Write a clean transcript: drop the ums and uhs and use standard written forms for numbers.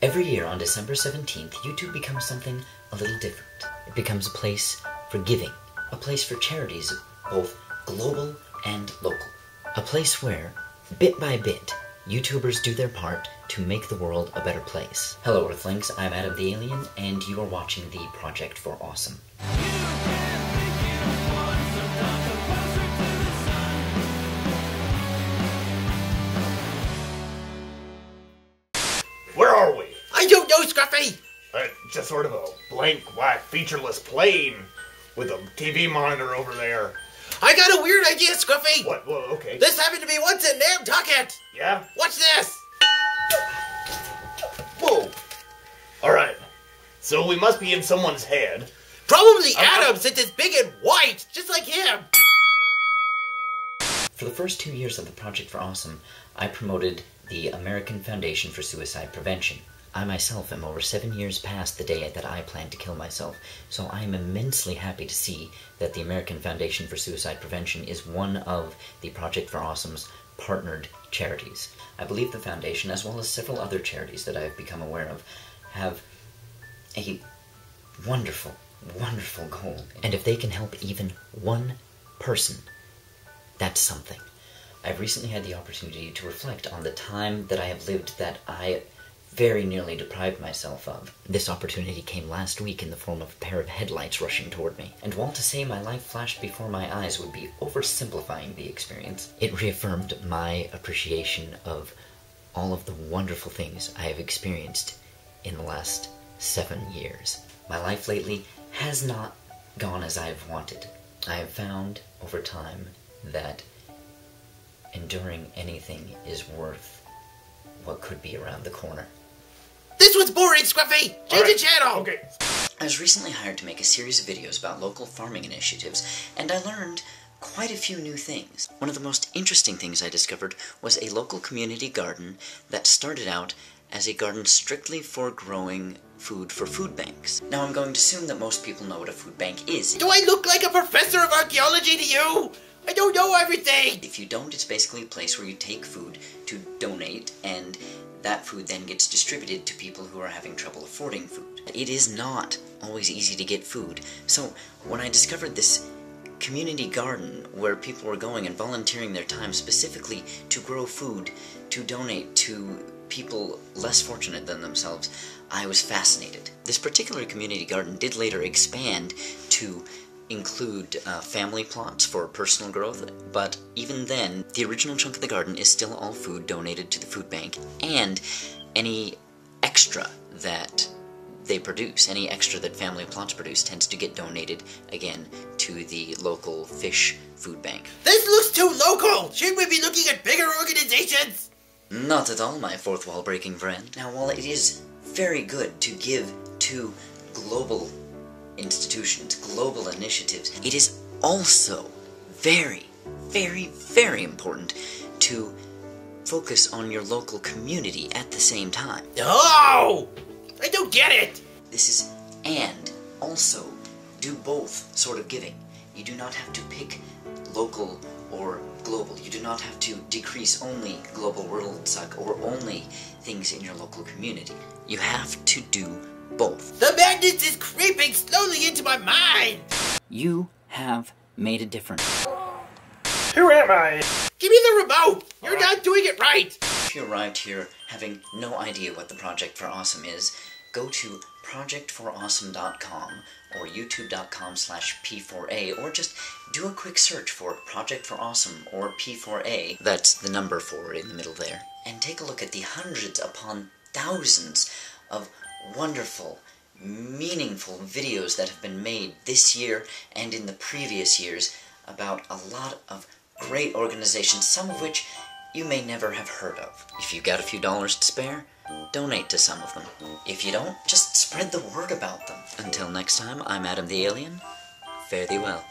Every year on December 17th, YouTube becomes something a little different. It becomes a place for giving, a place for charities, both global and local. A place where, bit by bit, YouTubers do their part to make the world a better place. Hello Earthlings, I'm Adam the Alien, and you are watching the Project for Awesome. Where are we? I don't know, Scruffy! Just sort of a blank, white, featureless plane with a TV monitor over there. I got a weird idea, Scruffy! What? Whoa, okay. This happened to me once in Nantucket! Yeah? Watch this! Whoa. Alright. So we must be in someone's head. Probably Adam, since it's big and white, just like him! For the first 2 years of the Project for Awesome, I promoted the American Foundation for Suicide Prevention. I myself am over 7 years past the day that I planned to kill myself, so I am immensely happy to see that the American Foundation for Suicide Prevention is one of the Project for Awesome's partnered charities. I believe the foundation, as well as several other charities that I have become aware of, have a wonderful, wonderful goal. And if they can help even one person, that's something. I've recently had the opportunity to reflect on the time that I have lived that I very nearly deprived myself of. This opportunity came last week in the form of a pair of headlights rushing toward me. And while to say my life flashed before my eyes would be oversimplifying the experience, it reaffirmed my appreciation of all of the wonderful things I have experienced in the last 7 years. My life lately has not gone as I have wanted. I have found over time that enduring anything is worth what could be around the corner. This one's boring, Scruffy! Change the channel! Okay. I was recently hired to make a series of videos about local farming initiatives, and I learned quite a few new things. One of the most interesting things I discovered was a local community garden that started out as a garden strictly for growing food for food banks. Now I'm going to assume that most people know what a food bank is. Do I look like a professor of archaeology to you? I don't know everything! If you don't, it's basically a place where you take food to donate, and that food then gets distributed to people who are having trouble affording food. It is not always easy to get food, so when I discovered this community garden where people were going and volunteering their time specifically to grow food, to donate to people less fortunate than themselves, I was fascinated. This particular community garden did later expand to include family plots for personal growth, but even then, the original chunk of the garden is still all food donated to the food bank, and any extra that they produce, any extra that family plots produce, tends to get donated again to the local fish food bank. This looks too local! Shouldn't we be looking at bigger organizations? Not at all, my fourth wall breaking friend. Now, while it is very good to give to global institutions, global initiatives, it is also very, very, very important to focus on your local community at the same time. No! I don't get it! This is, and also do both sort of giving. You do not have to pick local or global. You do not have to decrease only global world suck or only things in your local community. You have to do both. The madness is creeping slowly into my mind! You have made a difference. Who am I? Give me the remote! You're not doing it right! If you arrived here having no idea what the Project for Awesome is, go to projectforawesome.com or youtube.com/P4A, or just do a quick search for Project for Awesome or P4A, that's the number 4 in the middle there, and take a look at the hundreds upon thousands of wonderful, meaningful videos that have been made this year and in the previous years about a lot of great organizations, some of which you may never have heard of. If you've got a few dollars to spare, donate to some of them. If you don't, just spread the word about them. Until next time, I'm Adam the Alien. Fare thee well.